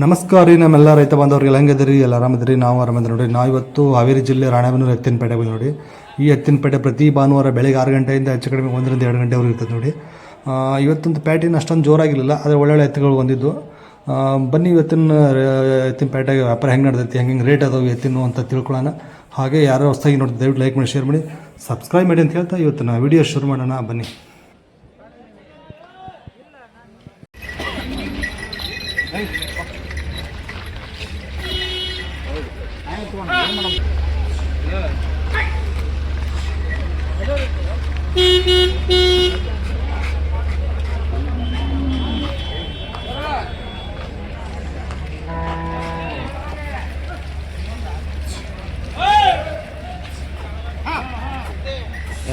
ನಮಸ್ಕಾರ ರೀ ನಮ್ಮೆಲ್ಲ ರೈತ ಬಾಂಧವರಿಗೆಲ್ಲ ಹೆಂಗಿದ್ರಿ ಎಲ್ಲ ಆರಾಮದಿರಿ ನಾವು ಆರಾಮದಿರಿ ನೋಡಿ. ನಾವು ಇವತ್ತು ಹಾವೇರಿ ಜಿಲ್ಲೆ ರಾಣೆಬೆನ್ನೂರು ಎತ್ತಿನಪೇಟೆ ಬಂದು ನೋಡಿ. ಈ ಎತ್ತಿನಪೇಟೆ ಪ್ರತಿ ಭಾನುವಾರ ಬೆಳಗ್ಗೆ 6 ಗಂಟೆಯಿಂದ ಹೆಚ್ಚು ಕಡಿಮೆ 1 ರಿಂದ 2 ಗಂಟೆವರೆಗೆ ಇರ್ತದೆ ನೋಡಿ. ಇವತ್ತೊಂದು ಪೇಟೆನ ಅಷ್ಟೊಂದು ಜೋರಾಗಿರಲಿಲ್ಲ, ಆದರೆ ಒಳ್ಳೊಳ್ಳೆ ಎತ್ತುಗಳು ಬಂದಿದ್ದು. ಬನ್ನಿ ಎತ್ತಿನ ಪೇಟೆಗೆ ವ್ಯಾಪಾರ ಹೆಂಗೆ ನಡೆದೈತಿ, ಹೆಂಗೆ ರೇಟ್ ಅದಾವೆ ಎತ್ತಿನ ಅಂತ ತಿಳ್ಕೊಳ್ಳೋಣ. ಹಾಗೆ ಯಾರು ಹೊಸದಾಗಿ ನೋಡಿ ದಯವಿಟ್ಟು ಲೈಕ್ ಮಾಡಿ, ಶೇರ್ ಮಾಡಿ, ಸಬ್ಸ್ಕ್ರೈಬ್ ಮಾಡಿ ಅಂತ ಹೇಳ್ತಾ ಇವತ್ತು ನಾವು ವಿಡಿಯೋ ಶುರು ಮಾಡೋಣ ಬನ್ನಿ.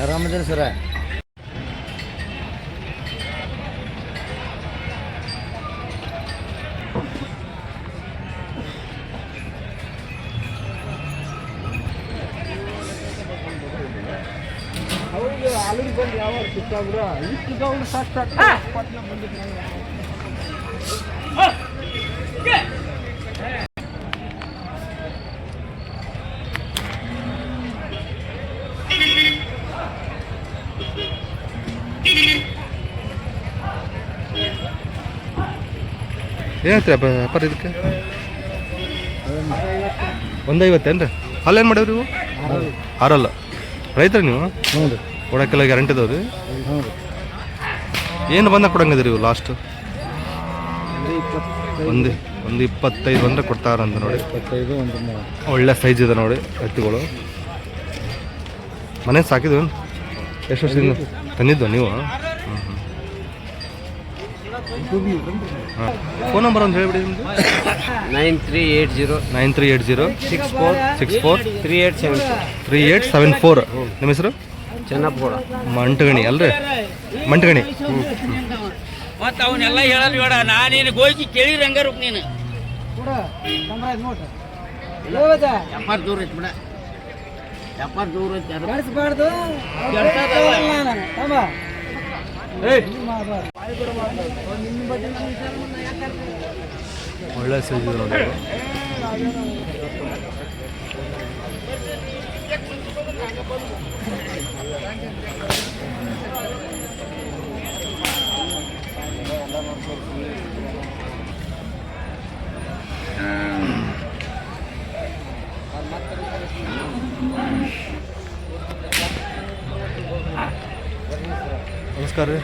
ಆರಾಮದಿರಿ ಸರ. ಆಲೂರು ಬಂದು ಯಾವ ಸಿಕ್ಕಾಗ್ರ ಇಷ್ಟು ಸಾಕು ಬಂದಿದ್ದು ಏನೈತ್ರಿ ವ್ಯಾಪಾರ ಇದಕ್ಕೆ? 150 ಅಲ್ಲೇನು ಮಾಡೀವ್ರಿ ನೀವು? ಆರಲ್ಲ ರೈತರು ನೀವು? ಹ್ಞೂ ರೀ. ಕೊಡೋಕ್ಕೆಲ್ಲ ಗ್ಯಾರಂಟಿ ಇದಾವೆ ರೀ? ಹ್ಞೂ ರೀ. ಏನು ಬಂದಾಗ ಕೊಡಂಗಿದ್ರಿ ಇವು ಲಾಸ್ಟ್? ಒಂದು 25 ಬಂದರೆ ಕೊಡ್ತಾರಂತ ನೋಡಿ. 25 ಒಳ್ಳೆ ಸೈಜ್ ಇದೆ ನೋಡಿ ಎತ್ತುಗಳು. ಮನೆ ಸಾಕಿದ್ವಿ? ಎಷ್ಟು ವರ್ಷದಿಂದ ತಂದಿದ್ದು ನೀವು? ಫೋನ್ ನಂಬರ್ ಅಂತ ಹೇಳಿಬಿಡಿ ನಿಮ್ಮದು. 9380 64 3874. ನಿಮ್ಮ ಹೆಸರು? ಚೆನ್ನಪ್ಪಗೌಡ. ಮಂಟಗಣಿ ಅಲ್ರಿ? ಮಂಟಗಣಿ. ಮತ್ತು ಅವನ್ನೆಲ್ಲ ಹೇಳೋದು ಬೇಡ, ನಾನೇನು ಗೋಯ್ಕಿ ಕೇಳಿರಿ ಹಂಗಾರು ನೀನು 70 ದೂರ ಐತಿ ಬಿಡ, 70 ದೂರ ಒಳ್ಳೆ ಸೈಜ್ ಇದೆ ನೋಡಿ. ನಮಸ್ಕಾರ ರೀ.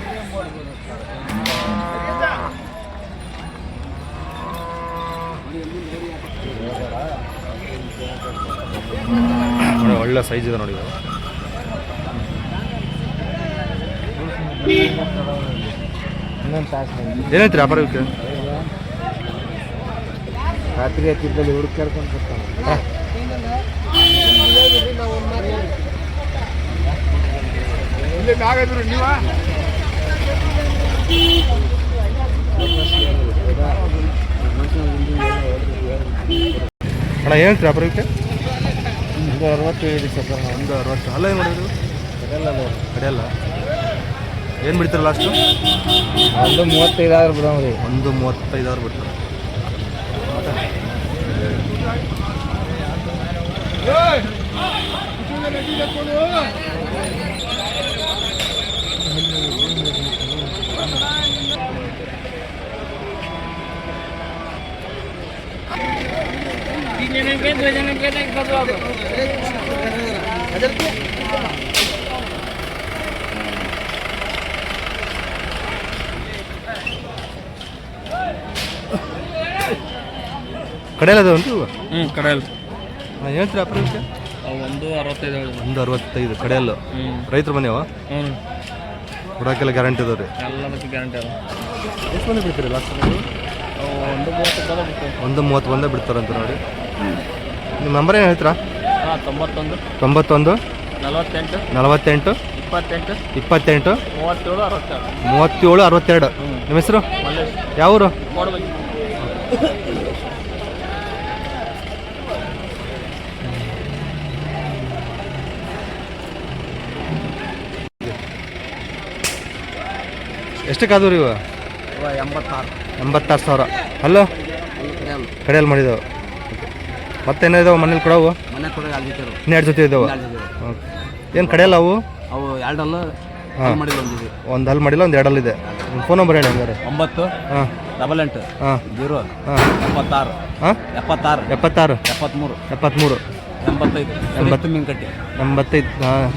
ಒಳ್ಳೆ ಸೈಜ್ ಇದೆ ನೋಡಿ. ಏನೈತ್ರಿ ವ್ಯಾಪಾರ ಇವಕ್ಕೆ? ರಾತ್ರಿ ಹತ್ತಿರದಲ್ಲಿ ಹುಡುಕ್ ಕರ್ಕೊಂಡು ಬರ್ತಾನೆ. ಅಣ್ಣ ಏನೈತ್ರಿ ವ್ಯಾಪಾರ ಇವಕ್ಕೆ? 165 ಸರ್. 160. ಅಲ್ಲ ಏನು ಮಾಡಿದ್ರು? ಕಡೆಯಲ್ಲ ಏನು ಬಿಡ್ತಾರೆ ಲಾಸ್ಟು? 135 ಬಿಡೋರಿ. 135 ಬಿಡ್ತಾರೆ. ಕಡೆಯಲ್ಲ ಅದು ಒಂದು? ಕಡೆಯಲ್ಲ. ಹೇಳ್ತೀರಿ ವ್ಯಾಪಾರ ಇವಕ್ಕೆ? 165 ಕಡೆಯಲ್ಲ. ರೈತರು ಮನೆಯವ? ಕೊಡೋಕ್ಕೆಲ್ಲ ಗ್ಯಾರಂಟಿ ಇದಾವೆ ರೀ? ಎಲ್ಲದಕ್ಕೆ ಗ್ಯಾರಂಟಿ ಅದ. ಎಷ್ಟು ಮಂದಿ ಬಿಡ್ತೀರಿ ಲಾಸ್ಟ್? 130 ಬಂದೇ ಬಿಡ್ತಾರಂತ ನೋಡಿ. ನಿಮ್ಮ ನಂಬರ್ ಏನು ಹೇಳ್ತೀರಾ? 91 48 48 28 27 37 62. ನಿಮ್ಮ ಹೆಸರು? ಯಾವ ಊರು? ಎಷ್ಟಕ್ಕಾದವು ರೀ ಇವ? 86 86,000. ಹಲೋ ಕಡೆಯಲ್ಲಿ ಮಾಡಿದ್ದಾವೆ. ಮತ್ತೇನೋ ಇದಾವೆ ಮನೇಲಿ ಕೊಡವು? ಮನೆ ಕೊಡೋ ಅಲ್ಲಿದ್ದರು ಇನ್ನೆರಡು ಜೊತೆ ಇದ್ದಾವೆ. ಓಕೆ. ಏನು ಕಡೆಯಲ್ಲ ಅವು? ಅವು ಎರಡಲ್ಲ ಮಾಡಿಲ್ಲ ಒಂದಿದೆ. ಒಂದು ಹಲ್ ಮಾಡಿಲ್ಲ, ಒಂದು ಎರಡಲ್ಲಿದೆ. ನಿಮ್ಮ ಫೋನ್ ನಂಬರ್ ಹೇಳಿ ಹಂಗಾರೆ. 9 8 8 0 76 76 76 73 73 85 ತಿಮ್ಮಿನಕಟ್ಟಿ 85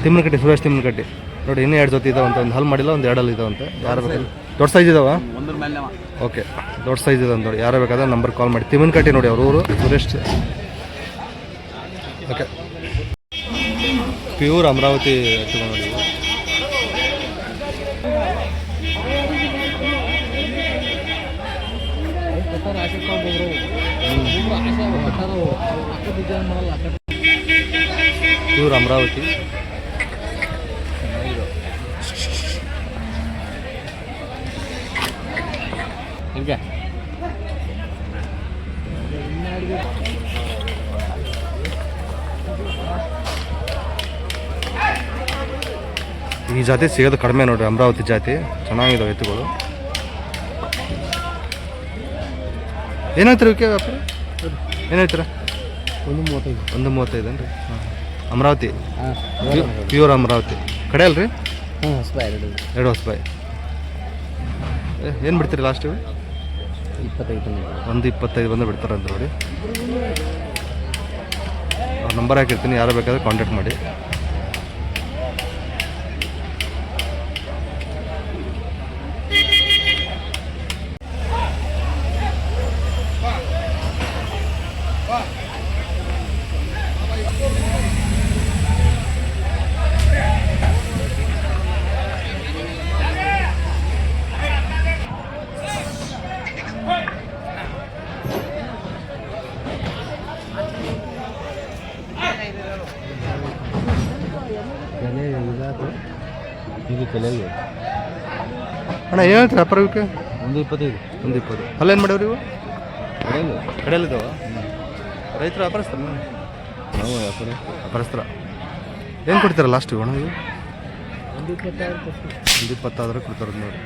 ತಿಮ್ಮನಕಟ್ಟಿ, ಸುರೇಶ್ ತಿಮ್ಮನಕಟ್ಟಿ. ನೋಡಿ ಇನ್ನೂ ಎರಡು ಜೊತೆ ಇದಾವಂತೆ, ಒಂದು ಹಲ್ ಮಾಡಿಲ್ಲ, ಒಂದು ಎರಡಲ್ಲಿ ಇದಾವಂತೆ. ಯಾರು ಬೇಕಾದ್ರೆ ದೊಡ್ಡ ಸೈಜ್ ಇದಾವ? ಒಂದ್ರ ಮೇಲೆ ಓಕೆ, ದೊಡ್ಡ ಸೈಜ್ ಇದೆ ನೋಡಿ. ಯಾರು ಬೇಕಾದ್ರೆ ನಂಬರ್ ಕಾಲ್ ಮಾಡಿ. ತಿಮ್ಮನಕಟ್ಟಿ ನೋಡಿ ಅವ್ರ ಊರು, ಸುರೇಶ್. ಓಕೆ, ಪ್ಯೂರ್ ಅಮರಾವತಿ ಎತ್ತುಗಳು ನೋಡಿ. ಪ್ಯೂರ್ ಅಮರಾವತಿ. ಹೀಗೆ ಈ ಜಾತಿ ಸಿಗೋದು ಕಡಿಮೆ ನೋಡ್ರಿ, ಅಮರಾವತಿ ಜಾತಿ. ಚೆನ್ನಾಗಿದಾವೆ ಎತ್ತುಗಳು. ಏನಾಯ್ತು ಇವಕ್ಕೆ ವ್ಯಾಪಾರ? ಏನು ಹೇಳ್ತೀರಾ? 135 135 ಏನ್ರಿ? ಹಾಂ, ಅಮರಾವತಿ ಪ್ಯೂರ್ ಅಮರಾವತಿ. ಕಡೆ ಅಲ್ರಿ? ಎರಡು ಹೊಸಬಾಯಿ. ಏನು ಬಿಡ್ತೀರಿ ಲಾಸ್ಟ್? 125 ಬಂದು ಬಿಡ್ತಾರಂತ ನೋಡಿ. ಅವ್ರ ನಂಬರ್ ಹಾಕಿರ್ತೀನಿ, ಯಾರು ಬೇಕಾದ್ರೆ ಕಾಂಟ್ಯಾಕ್ಟ್ ಮಾಡಿ. ಅಣ್ಣ ಏನು ಹೇಳ್ತೀರಿ ವ್ಯಾಪಾರ ಇವಕ್ಕೆ? 125 120. ಅಲ್ಲೇನು ಮಾಡ್ಯಾವ್ರಿ ಇವು? ಕಡೆಯಲ್ಲಿದ್ದಾವ? ರೈತರು ವ್ಯಾಪಾರಸ್ತಾರ? ನಾವು ವ್ಯಾಪಾರಸ್ತಾರ. ಏನು ಕೊಡ್ತೀರ ಲಾಸ್ಟ್ ಇವು? ಅಣ್ಣ ಇವು 120 ಕೊಡ್ತಾರೆ ನೋಡಿ.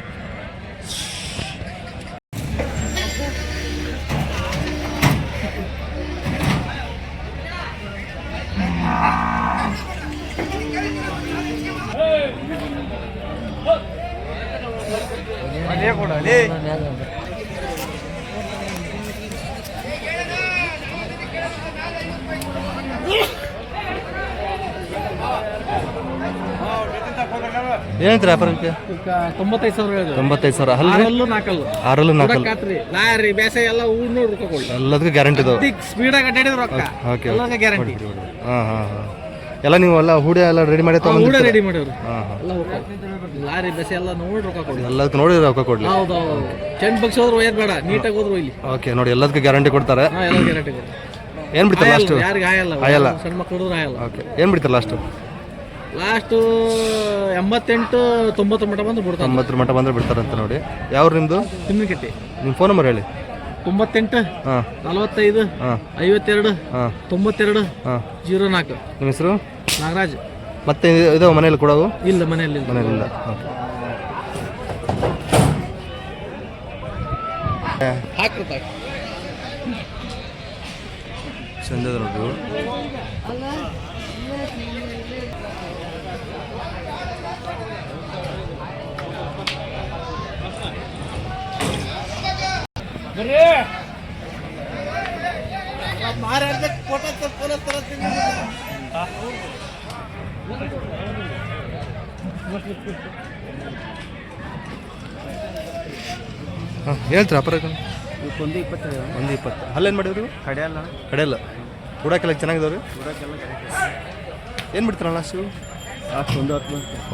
ಏನಂತೀರ ವ್ಯಾಪಾರಕ್ಕೆ? 95,000. ಅಲ್ಲೂ ನಾಲ್ಕಲ್ಲು 6 4 ಲಾರಿ ಬೇಸೆ ಎಲ್ಲ ಊರ್ನೂ ಹುಡ್ಕೊಳ್ಳಿ. ಎಲ್ಲದಕ್ಕೂ ಗ್ಯಾರಂಟಿ ಇದಾವೆ. ಸ್ಪೀಡಾಗಿ ಅಡ್ಡಾಡಿದ್ರು ರೊಕ್ಕ. Okay, guarantee. ಹಾಂ ಹಾಂ ಹಾಂ. ಎಲ್ಲ ನೀವು ಎಲ್ಲ ಹೂಡೆ ಎಲ್ಲ ರೆಡಿ ಮಾಡಿ ಹೂಡೆ ರೆಡಿ ಮಾಡಿವ್ರಿ. ಹಾಂ ಹಾಂ. ಲಾರಿ ಬೇಸೆ ಎಲ್ಲ ನೋಡಿ ರೊಕ್ಕ ಕೊಡಿ. ಎಲ್ಲದಕ್ಕೂ ನೋಡಿ ರೊಕ್ಕ ಕೊಡಲಿ. ಹೌದು. ಚೆಂಡ್ ಬಗ್ಸಿ ಹೋದ್ರು ಒಯ್ಯದ್ ಬೇಡ, ನೀಟಾಗಿ ಹೋದ್ರು ಇಲ್ಲಿ. ಓಕೆ, ನೋಡಿ ಎಲ್ಲದಕ್ಕೂ ಗ್ಯಾರಂಟಿ ಕೊಡ್ತಾರೆ. ಎಲ್ಲ ಗ್ಯಾರಂಟಿ ಕೊಡಿ. ಏನು ಬಿಡ್ತಾರೆ ಲಾಸ್ಟು? ಯಾರಿಗೆ ಆಯಲ್ಲ. ಸಣ್ಣ ಮಕ್ಕಳು ಹುಡುಗರು ಆಯಲ್ಲ. ಓಕೆ, ಏನು ಬಿಡ್ತಾರೆ ಲಾಸ್ಟು? 88 90 ಮಟ್ಟ ಬಂದು ಬಿಡ್ತಾರೆ. 90 ಮಟ್ಟ ಬಂದರೆ ಬಿಡ್ತಾರಂತ ನೋಡಿ. ಯಾವ್ರು ನಿಮ್ಮದು? ತಿಮ್ಮಿನಕಟ್ಟಿ. ನಿಮ್ಮ ಫೋನ್ ನಂಬರ್ ಹೇಳಿ. 98 ಹಾಂ 45 ಹಾಂ 52 ಹಾಂ 92 ಹಾಂ 04. ನಿಮ್ಮ ಹೆಸರು? ನಾಗರಾಜ್. ಮತ್ತೆ ಇದಾವೆ ಮನೇಲಿ ಕೊಡೋವು? ಇಲ್ಲ, ಮನೆಯಲ್ಲಿ ಮನೆಯಲ್ಲಿಲ್ಲ. ಓಕೆ, ಹಾಕ್ಬಿಡ್ತಾರೆ. ಚಂದದ ನೋಡಿ. ಹಾಂ, ಹೇಳ್ತೀರಾ ಅಪರಕ್ಕೆ? 120. ಅಲ್ಲೇನು ಮಾಡಿವ್ರಿ? ಕಡೆಯಲ್ಲ. ಕೂಡಕ್ಕೆಲ್ಲ ಚೆನ್ನಾಗಿದಾವ್ರಿ? ಏನು ಬಿಡ್ತಾರ ಲಾಸ್ಟ್ ಇವು?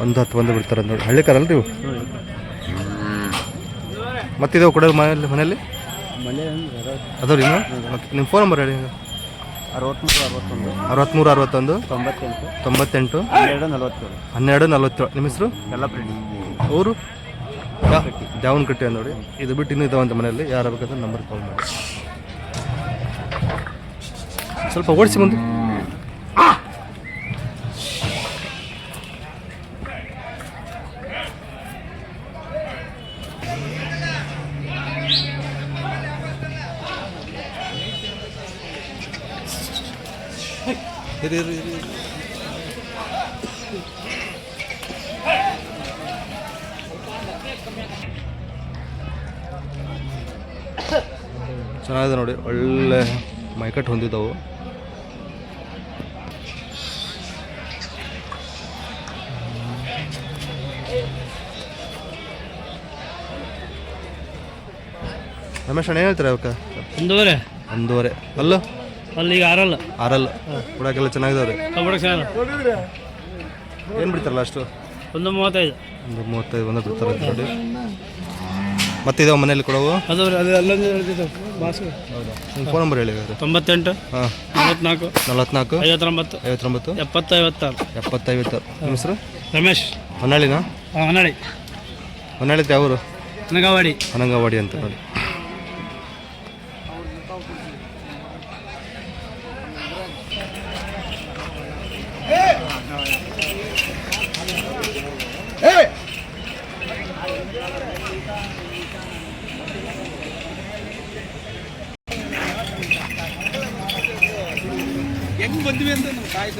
110 ಬಂದು ಬಿಡ್ತಾರೆ ನೋಡಿ. ಹಳ್ಳಿ ಕಾರಲ್ರಿ ಇವು? ಮತ್ತಿದಾವೆ ಕೊಡೋದು ಮನೆಯಲ್ಲಿ? ಅದಾವ ರೀ. ಓಕೆ, ನಿಮ್ಮ ಫೋನ್ ನಂಬರ್ ಹೇಳಿ. 63 61 98 12 47. ನಿಮ್ಮ ಹೆಸರು? ಊರು? ದ್ಯಾವನಕಟ್ಟಿ ನೋಡಿ. ಇದು ಬಿಟ್ಟು ಇನ್ನೂ ಇದಾವಂತ ಮನೆಯಲ್ಲಿ. ಯಾರು ಬೇಕಾದ್ರೆ ನಂಬರ್ ಕಾಲ್ ಮಾಡಿ. ಸ್ವಲ್ಪ ಓಡಿಸಿ ಬಂದು. ಇರಿ ಇರಿ ಇರಿ ಚೆನ್ನಾಗಿದೆ ನೋಡಿ, ಒಳ್ಳೆ ಮೈಕಟ್ಟು ಹೊಂದಿದ್ದವು. ರಮೇಶ್ ಅಣ್ಣ ಏನು ಹೇಳ್ತಾರೆ ಅವಕ್ಕೆ? 1.5. 1.5. ಅಲ್ಲೂ ಅಲ್ಲಿ ಈಗ 6 ಆರಲ್ಲ ಹುಡಾಕೆಲ್ಲ ಚೆನ್ನಾಗಿದಾವ್ರಿ. ಏನು ಬಿಡ್ತಾರಲ್ಲ ಅಷ್ಟು? 1.35. 1.35 ಬಂದು ಬಿಡ್ತಾರೆ ನೋಡಿ. ಮತ್ತೆ ಇದಾವೆ ಮನೇಲಿ ಕೊಡವು? ಅದು ಅಲ್ಲೊಂದು ಹೇಳ್ತಿತ್ತು ಬಾಸು. ನಿಮ್ಮ ಫೋನ್ ನಂಬರ್ ಹೇಳಿ. 98 ಹಾಂ 44 44 59 59 70 56. 70 56. ನಿಮ್ಮ ಹೆಸರು? ರಮೇಶ್. ಹೊನ್ನಾಳಿನಾ? ಹೊನ್ನಾಳಿ. ಹೊನ್ನಾಳಿ ಯಾವರು? ಅನಗವಾಡಿ. ಅನಂಗವಾಡಿ ಅಂತ ನೋಡಿ. ಹೆಂಗ್ ಬಂದ್ವಿ ಅಂತ ನಮ್ಮ ತಾಯಿ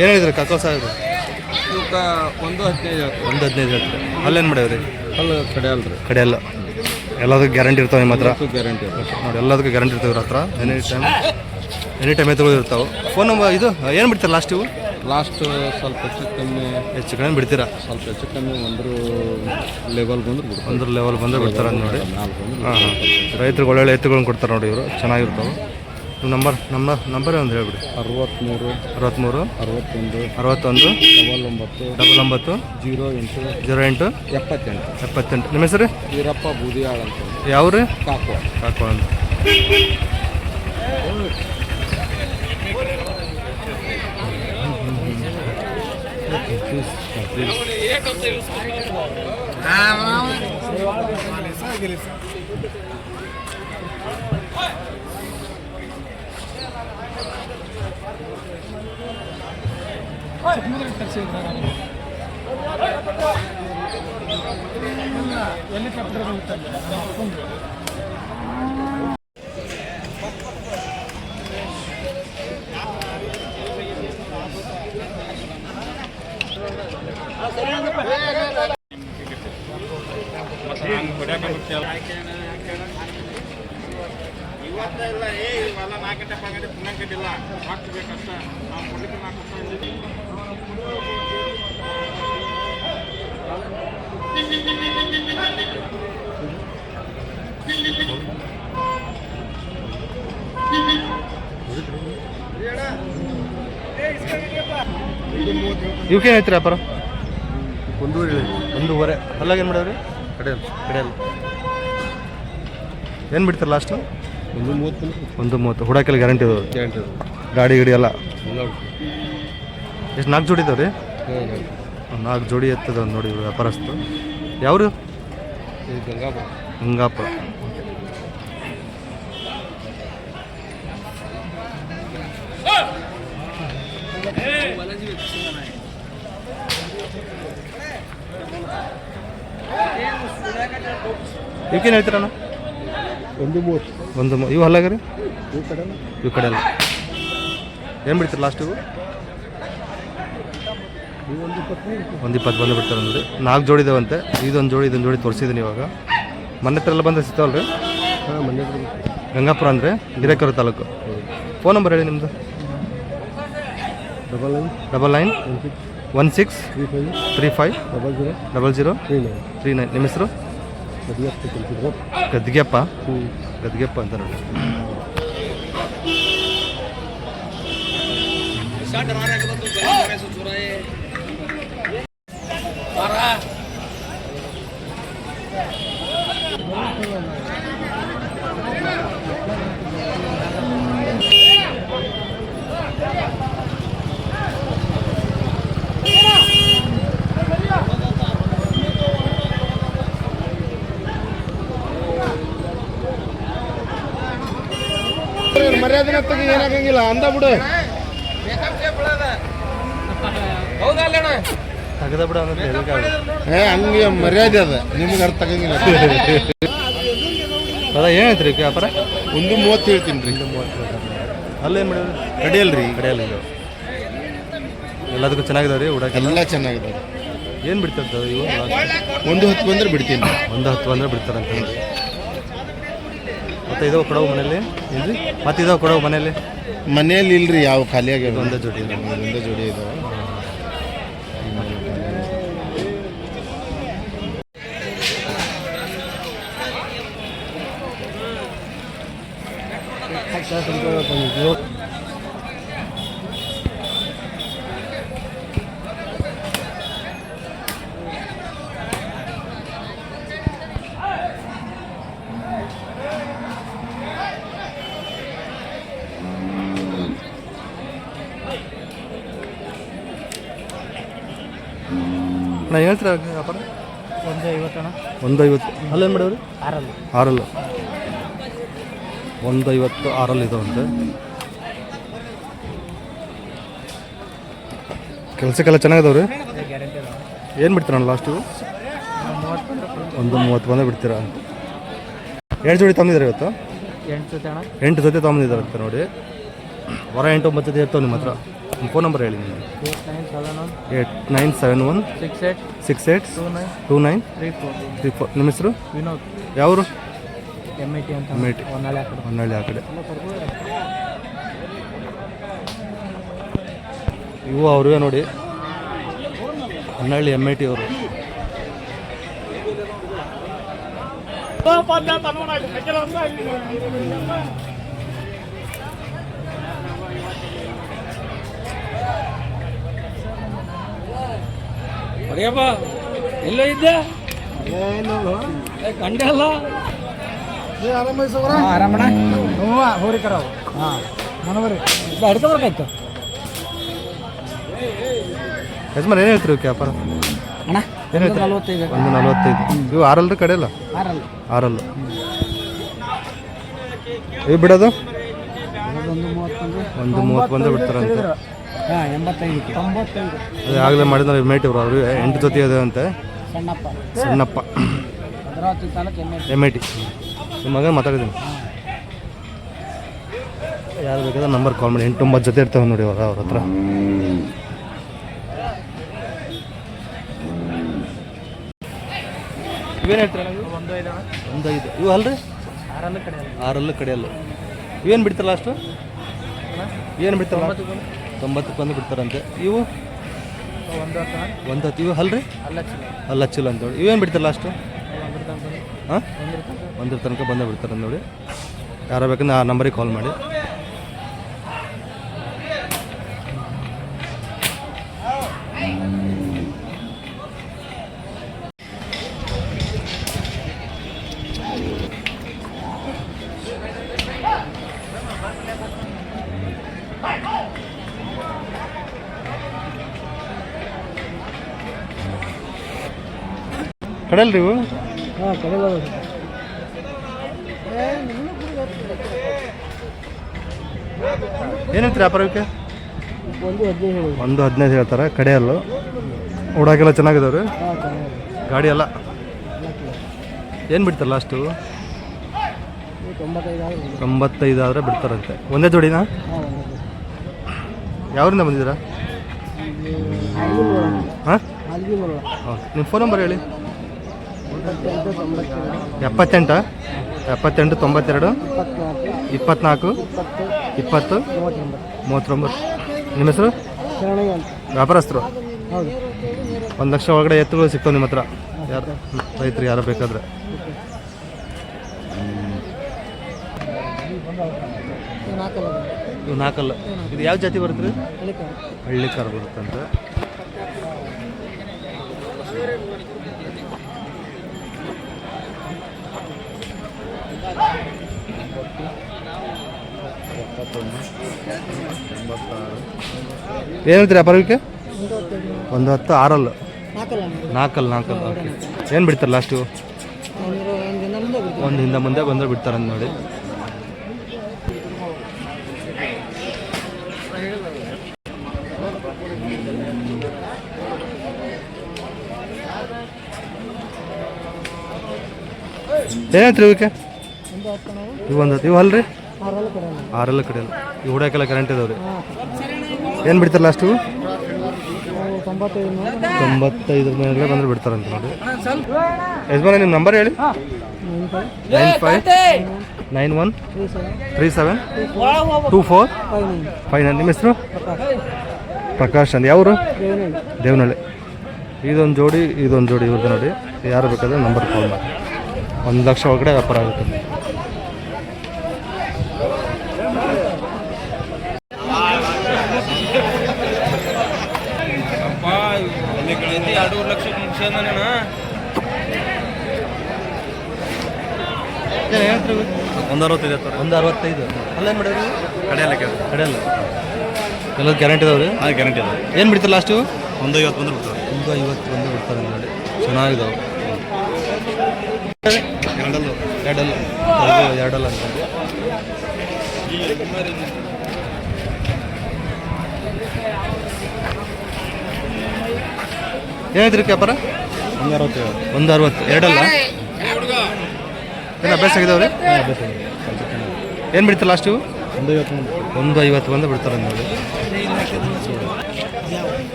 ಏನು ಹೇಳಿದ್ರಿ ಕಾಕೋ ಸಾಹೇಬ್ರು? ಇವಕ್ಕೆ 1.15 1.15 ಹೇಳ್ತಾರೆ. ಅಲ್ಲೇನು ಮಾಡ್ಯಾವ್ರಿ? ಅಲ್ಲ ಕಡೆಯಲ್ರಿ. ಕಡೆಯಲ್ಲ ಎಲ್ಲದಕ್ಕೂ ಗ್ಯಾರಂಟಿ ಇರ್ತಾವೆ ನಿಮ್ಮ ಹತ್ರ? ಗ್ಯಾರಂಟಿ ನೋಡಿ, ಎಲ್ಲದಕ್ಕೂ ಗ್ಯಾರಂಟಿ ಇರ್ತಾವೆ ಇವ್ರ ಹತ್ರ. ಎನಿ ಟೈಮ್ ತಗೊಳ್ಳಿರ್ತಾವೆ. ಫೋನ್ ನಂಬರ್ ಇದು ಏನು ಬಿಡ್ತಾರೆ ಲಾಸ್ಟ್? ಇವು ಲಾಸ್ಟ್ ಸ್ವಲ್ಪ ಹೆಚ್ಚು ಕಮ್ಮಿ ಬಿಡ್ತೀರಾ? ಸ್ವಲ್ಪ ಹೆಚ್ಚು ಕಮ್ಮಿ ಒಂದು ಲೆವೆಲ್ ಬಂದ್ರೆ ಒಂದು ಲೆವೆಲ್ ಬಂದರೆ ಬಿಡ್ತಾರೆ ಅಂತ ನೋಡಿ. ಹಾಂ ಹಾಂ, ರೈತರಿಗೆ ಒಳ್ಳೊಳ್ಳೆ ಎತ್ತುಗಳನ್ನ ಕೊಡ್ತಾರೆ ನೋಡಿ ಇವರು, ಚೆನ್ನಾಗಿರ್ತಾವೆ. ನಿಮ್ಮ ನಂಬರ್ ಒಂದು ಹೇಳ್ಬಿಡಿ. 63 61 99 99 08 78. ನಿಮ್ಮ ಹೆಸರು? ವೀರಪ್ಪ ಬೂದಿಯಾಳ್ ಅಂತ. ಯಾವ ರೀ? ಕಾಕೋ ಅಂತ. ಇವಕ್ಕೇನು ಹೇಳ್ತೀರ ವ್ಯಾಪಾರ? 1.5. ಅಲ್ಲಾಗ ಏನು ಮಾಡವ್ರಿ? ಕಡೆಯಲ್ಲ ಏನು ಬಿಡ್ತಾರೆ ಲಾಸ್ಟು? 1.30. ಹುಡಾಕೆಲ್ಲ ಗ್ಯಾರಂಟಿ ಇದಾವೆ? ಗಾಡಿ ಎಲ್ಲ ಎಷ್ಟು? 4 ಜೋಡಿ ಇದಾವೆ ರೀ? 4 ಜೋಡಿ ಎತ್ತದ ನೋಡಿ ಇವರು ವ್ಯಾಪಾರಸ್ಥರು. ಯಾವರು? ಗಂಗಾಪುರ. ಇವಕ್ಕೇನು ಹೇಳ್ತೀರಣ್ಣ? 1.30. ಇವು ಹಲ್ಲಾಗ ರೀ? ಇವು ಕಡೆ ಅಲ್ಲ. ಏನು ಬಿಡ್ತೀರಿ ಲಾಸ್ಟಿಗೂ? 1.20 ಬಂದು ಬಿಡ್ತಾರೆ ಅಂದರೆ 4 ಜೋಡಿ ಇದಾವಂತೆ. ಇದೊಂದು ಜೋಡಿ ತೋರಿಸಿದ್ದೀನಿ ಇವಾಗ. ಮನೆ ಹತ್ರ ಎಲ್ಲ ಬಂದರೆ ಸಿಗ್ತಾವಲ್ಲ ರೀ? ಹಾಂ, ಮನೆ ಗಂಗಾಪುರ ಅಂದರೆ ಹಿರೇಕೆರೂರು ತಾಲೂಕು. ಫೋನ್ ನಂಬರ್ ಹೇಳಿ ನಿಮ್ಮದು? 99 16 35 00 39. ನಿಮ್ಮ ಹೆಸರು? ಗದ್ಗೆಪ್ಪ ಅಂತ ನೋಡಿ. ಮರ್ಯಾದೆ ತೆಗಿ ಏನಾಗಂಗಿಲ್ಲ ಅಂದ ಬಿಡು. ತೆಗೆದ ಬಿಡ ಹಂಗೆ ಮರ್ಯಾದೆ ಅದ ನಿಮ್ಗೆ ಅರ್ಥ ಆಗಂಗಿಲ್ಲ. ಅದ ಏನೈತ್ರಿ ವ್ಯಾಪಾರ? 1:30 ಹೇಳ್ತೀನಿ ರೀ. ಅಲ್ಲೇನು ಮಾಡಿದ್ರಿ? ಕಡಿಯಲ್ರಿ ಕಡೆಯಲ್ಲ ಇದು ಎಲ್ಲದಕ್ಕೂ ಚೆನ್ನಾಗಿದಾವೆ ರೀ ಉಡಾಕೆಲ್ಲ ಎಲ್ಲ ಚೆನ್ನಾಗಿದೆ. ಏನು ಬಿಡ್ತಿರ್ತದೆ ಇವು? 1:10 ಬಂದ್ರೆ ಬಿಡ್ತೀನಿ. 1:10 ಬಂದರೆ ಬಿಡ್ತಾರಂತ ನೋಡಿ. ಮತ್ತು ಇದಾವೆ ಕೊಡವು ಮನೇಲಿ ಇಲ್ರಿ? ಮತ್ತು ಇದಾವೆ ಕೊಡವು ಮನೇಲಿ? ಮನೆಯಲ್ಲಿ ಇಲ್ರಿ, ಯಾವ ಖಾಲಿಯಾಗಿ ಒಂದೇ ಜೋಡಿ ಒಂದೇ ಜೋಡಿ ಇದಾವೆ. ನಾ ಹೇಳ್ತೀರ ವ್ಯಾಪಾರ? 150 ಅಣ್ಣ. 150. ಅಲ್ಲೇನು ಮಾಡವ್ರಿ? 6. 6. 150 6 ಇದಾವಂತೆ. ಕೆಲಸಕ್ಕೆಲ್ಲ ಚೆನ್ನಾಗಿದಾವ್ರಿ? ಗ್ಯಾರಂಟಿ ಅದ. ಏನು ಬಿಡ್ತೀರಣ್ಣ ಲಾಸ್ಟು? 1:30 ಬಂದರೆ ಬಿಡ್ತೀರಾ? 8 ಜೋಡಿ ತಗೊಂಡಿದ್ದಾರೆ ಇವತ್ತು? 8 ಜೊತೆ ಅಣ್ಣ. 8 ಜೊತೆ ತಗೊಂಡಿದ್ದಾರಂತೆ ನೋಡಿ. ಹೊರ 8 9 ಜೊತೆ ಇರ್ತಾವೆ ನಿಮ್ಮ ಹತ್ರ. ನಿಮ್ಮ ಫೋನ್ ನಂಬರ್ ಹೇಳಿ ನಿಮಗೆ. 8971 68 29 34. ನಿಮ್ಮ ಹೆಸರು? ವಿನೋದ್. ಯಾವರು? MIT ಅಂತ. MIT. ಹೊನ್ನಾಳಿ ಆ ಕಡೆ. ಇವು ಅವ್ರಿಗೆ ನೋಡಿ, ಹೊನ್ನಾಳಿ MIT ಅವರು. ಹೊಡೆಯಪ್ಪ ಎಲ್ಲೋ ಇದ್ದೆ ಕಂಡೆ ಅಲ್ಲ. ಆರಾಮಣ್ಣ. ಹೋರಿಕರ ಹಾಂ ಮನವರಿ ಅಡ್ಕ ಬರ್ಕಾಯ್ತು ಯಜಮಾನ್ ಏನು ಹೇಳ್ತೀರಿ ವ್ಯಾಪಾರ? ಅಣ್ಣ ಏನು ಹೇಳ್ತೀರಿ? 45. 1:45. ಇವು 6 ಕಡೆ ಅಲ್ಲ? 6. 6. ಇವು ಬಿಡೋದು? 1:30 1:30 ಬಂದರೆ ಬಿಡ್ತಾರಂತೆ. ಹಾಂ 85 95. ಅದೇ ಆಗಲೇ ಮಾಡಿದ್ರೆ MIT ಅವರು ಅವ್ರಿಗೆ 8 ಜೊತೆ ಇದೆ ಅಂತೆ. ಸಣ್ಣಪ್ಪ ಭದ್ರಾವತಿ ತಾಲೂಕು MIT. ನಿಮ್ಮ ಮಗ ಮಾತಾಡಿದ್ದೀನಿ. ಯಾರು ಬೇಕಾದ್ರೆ ನಂಬರ್ ಕಾಲ್ ಮಾಡಿ. 8 9 ಜೊತೆ ಇರ್ತಾವೆ ನೋಡಿ ಅವ್ರ ಹತ್ರ. ಇವೇನು ಹೇಳ್ತೀರ? 1:05. ಇವು ಅಲ್ರಿ? 6 ಕಡೆಯಲ್ಲ. ಇವೇನು ಬಿಡ್ತಾರ ಲಾಸ್ಟು? ಏನು ಬಿಡ್ತಾರ? 90 ಬಂದು ಬಿಡ್ತಾರಂತೆ. ಇವು 1:10. ಇವು ಅಲ್ರಿ? ಅಲ್ಲ ಹಚ್ಚಿಲ್ಲ ಅಂತ ನೋಡಿ. ಇವೇನು ಬಿಡ್ತಾರ ಲಾಸ್ಟು? ಹಾಂ 1 ತನಕ ಬಂದೇ ಬಿಡ್ತಾರೆ ನೋಡಿ. ಯಾರು ಬೇಕಂದ್ರೆ ಆ ನಂಬರಿಗೆ ಕಾಲ್ ಮಾಡಿ. ಕಡೆಯಲ್ರಿ ಇವು? ಹಾಂ ಕಡೆ ಏನಂತೀರಿ ವ್ಯಾಪಾರಕ್ಕೆ? 1:15. 1:15 ಹೇಳ್ತಾರೆ. ಕಡೆಯಲ್ಲು ಓಡಾಕೆಲ್ಲ ಚೆನ್ನಾಗಿದಾವೆ. ಗಾಡಿ ಎಲ್ಲ ಏನು ಬಿಡ್ತಾರೆ ಲಾಸ್ಟು? 95 ಆದರೆ ಬಿಡ್ತಾರಂತೆ. ಒಂದೇ ಜೋಡಿನಾ? ಯಾವರಿಂದ ಬಂದಿದ್ದೀರಾ? ಹಾಂ ಓಕೆ. ನಿಮ್ಮ ಫೋನ್ ನಂಬರ್ ಹೇಳಿ. 78 72 24 20 39. ನಿಮ್ಮ ಹೆಸರು? ವ್ಯಾಪಾರಸ್ಥರು? 1 ಲಕ್ಷ ಒಳಗಡೆ ಎತ್ತುಗಳು ಸಿಗ್ತಾವೆ ನಿಮ್ಮ ಹತ್ರ? ಯಾರು ರೈತರು ಯಾರು ಬೇಕಾದ್ರೆ? ಇವು 4. ಇದು ಯಾವ ಜಾತಿ ಬರುತ್ತೆ ರೀ? ಹಳ್ಳಿಕಾರ ಬರುತ್ತಂತೆ. ಏನು ಹೇಳ್ತೀರಿ ವ್ಯಾಪಾರಕ್ಕೆ? 110 ಆರಲ್ಲು ನಾಲ್ಕಲ್ಲ ಓಕೆ. ಏನು ಬಿಡ್ತಾರೆ ಲಾಸ್ಟು? ಒಂದು ಹಿಂದೆ ಮುಂದೆ ಬಂದರೆ ಬಿಡ್ತಾರೆ ಅಂತ ನೋಡಿ. ಏನೈತ್ರಿ ಇವಕ್ಕೆ? ಇವು ಅಲ್ರಿ ಆರಲ್ಲ ಕಡೆಯಲ್ಲ. ಇವು ಹುಡಾಕೆಲ್ಲ ಕರೆಂಟ್ ಇದಾವ್ರಿ. ಏನು ಬಿಡ್ತಾರೆ ಲಾಸ್ಟು? 95 ಮೇಲೆ ಬಂದರೆ ಬಿಡ್ತಾರಂತ ನೋಡಿ. ಯಜಮಾನ ನಿಮ್ಮ ನಂಬರ್ ಹೇಳಿ. 9591372459. ನಿಮ್ಮ ಹೆಸರು? ಪ್ರಕಾಶ್ ಅಂತ. ಯಾವರು? ದೇವನಹಳ್ಳಿ. ಇದೊಂದು ಜೋಡಿ ಇವ್ರದ್ದು ನೋಡಿ. ಯಾರು ಬೇಕಾದ್ರೆ ನಂಬರ್ ಕಾಲ್ ಮಾಡಿ. 1 ಲಕ್ಷ ಒಳಗಡೆ ವ್ಯಾಪಾರ ಆಗುತ್ತೆ. ಒಂದು 65 ಅಲ್ಲೇನು ಮಾಡಿದ್ರಿ? ಕಡೆಯಲ್ಲ ಎಲ್ಲ ಗ್ಯಾರಂಟಿ ಇದಾವ್ರಿ? ಹಾಂ ಗ್ಯಾರಂಟಿ ಅದಾವೆ. ಏನು ಬಿಡ್ತಾರೆ ಲಾಸ್ಟು? 150 ಬಂದ್ರೆ ಬಿಡ್ತಾರೆ. 150 ಬಂದು ಬಿಡ್ತಾರೆ ನೋಡಿ. ಚೆನ್ನಾಗಿದಾವೆ. ಎರಡಲ್ಲ ಅಂತ ಏನಾಯ್ತು ವ್ಯಾಪಾರ? 160 ಎರಡಲ್ಲ. ಏನು ಅಭ್ಯಾಸ ಆಗಿದಾವ್ರಿ? ಏನು ಬಿಡ್ತಾರೆ ಲಾಸ್ಟು? 150 ಬಂದು ಬಿಡ್ತಾರೆ ನೋಡಿ.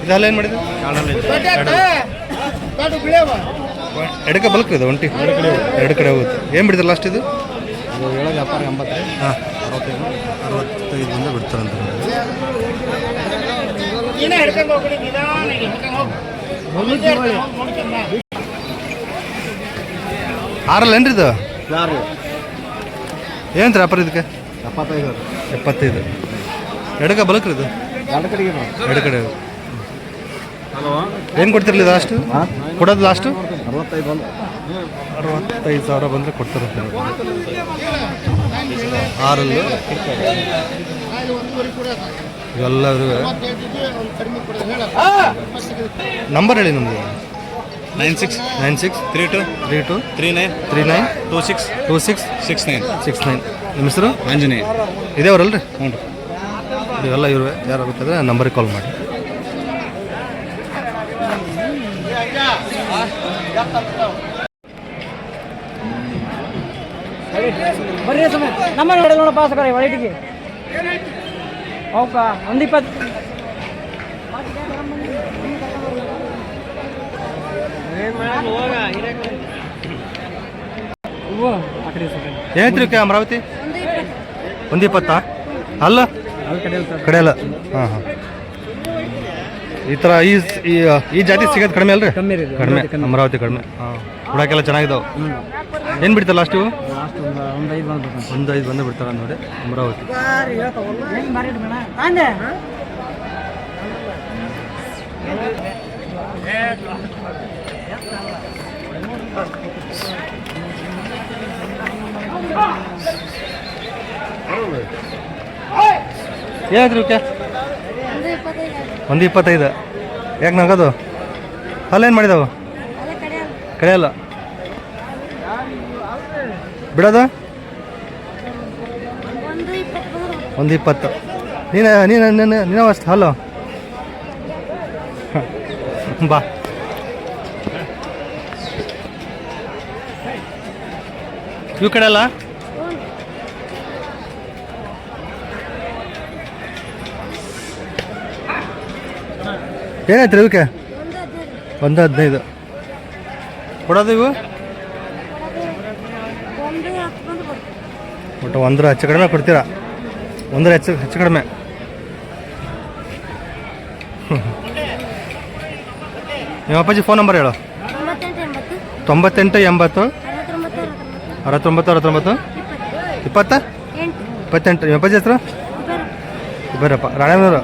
ಇದೆಲ್ಲ ಏನು ಮಾಡಿದ್ರು? ಎಡಕ್ಕೆ ಬಲ್ಕ್ ಇದೆ ಒಂಟಿ ಎರಡು ಕಡೆ ಹೋಗುತ್ತೆ. ಏನು ಬಿಡ್ತಾರೆ ಲಾಸ್ಟ್ ಇದು? ವ್ಯಾಪಾರ 80. ಹಾಂ 65 ಬಂದು ಬಿಡ್ತಾರಂತ. ಆರಲ್ಲೇನ್ರಿ ಇದು? ಏನು ವ್ಯಾಪಾರ ಇದಕ್ಕೆ? 75 ಎಡಕ್ಕೆ ಬಲ್ಕ್ರಿ ಇದು? ಎರಡು ಕಡೆ ಏನು ಕೊಡ್ತಿರಲಿ ಲಾಸ್ಟು? ಕೊಡೋದು ಲಾಸ್ಟು 65,000 ಬಂದರೆ ಕೊಡ್ತಾರಂತೆ. ಆರಲ್ಲು ಇವೆಲ್ಲ ನಂಬರ್ ಹೇಳಿ ನಮಗೆ. 9632392669. ನಿಮ್ಮ ಹೆಸರು? ಆಂಜನೇಯ. ಇದೇವ್ರಲ್ರಿ? ಹ್ಞೂ. ಇವೆಲ್ಲ ಇರುವೆ. ಯಾರು ಬೇಕಾದ್ರೆ ನಂಬರಿಗೆ ಕಾಲ್ ಮಾಡಿ. ಬರ್ರಿ ಸಮಯ ನಮ್ಮ ನೋಡ ಪಾಸ್ ಕರೆ ಒಳಟಿಗೆ ಹೌಕಾ 120. ಏನೈತ್ರಿ ಅಮರಾವತಿ? 120 ಅಲ್ಲ ಕಡೆಯಲ್ಲ. ಹಾಂ ಈ ಥರ ಈ ಜಾತಿ ಸಿಗೋದು ಕಡಿಮೆ ಅಲ್ರಿ? ಕಡಿಮೆ ಅಮರಾವತಿ ಕಡಿಮೆ. ಹಾಂ ಹುಡಾಕೆಲ್ಲ ಚೆನ್ನಾಗಿದಾವೆ. ಏನು ಬಿಡ್ತಾರೆ ಲಾಸ್ಟು? 105 ಬಂದು ಬಿಡ್ತಾರೆ ನೋಡಿ ಅಮರಾವತಿ. ಏನಾದ್ರೂ 125. ಯಾಕೆ ನಗೋದು? ಅಲ್ಲೇನು ಮಾಡಿದಾವು? ಕಡೆಯಲ್ಲ ಬಿಡೋದು? 120. ನೀನು ಅಷ್ಟು ಹಲೋ ಬಾ. ಇವು ಕಡೆ ಅಲ್ಲ? ಏನಾಯ್ತು ರೀ ಇವಕ್ಕೆ? 115 ಕೊಡೋದು ಇವು? ಒಟ್ಟು 1 ಹೆಚ್ಚು ಕಡಿಮೆ ಕೊಡ್ತೀರಾ? 1 ಹೆಚ್ಚು ಕಡಿಮೆ. ನಿಮ್ಮ ಅಪ್ಪಾಜಿ ಫೋನ್ ನಂಬರ್ ಹೇಳು. 98 80 69 20 28. ನಿಮ್ಮ ಅಪ್ಪಾಜಿ ಹೆಸರು? ಬರಪ್ಪ ರಾಣೇನವರು.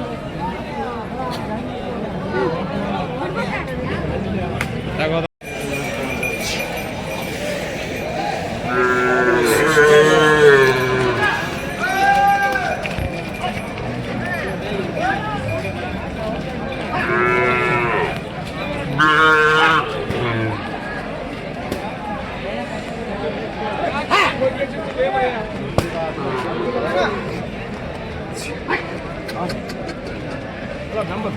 ನಂಬರ್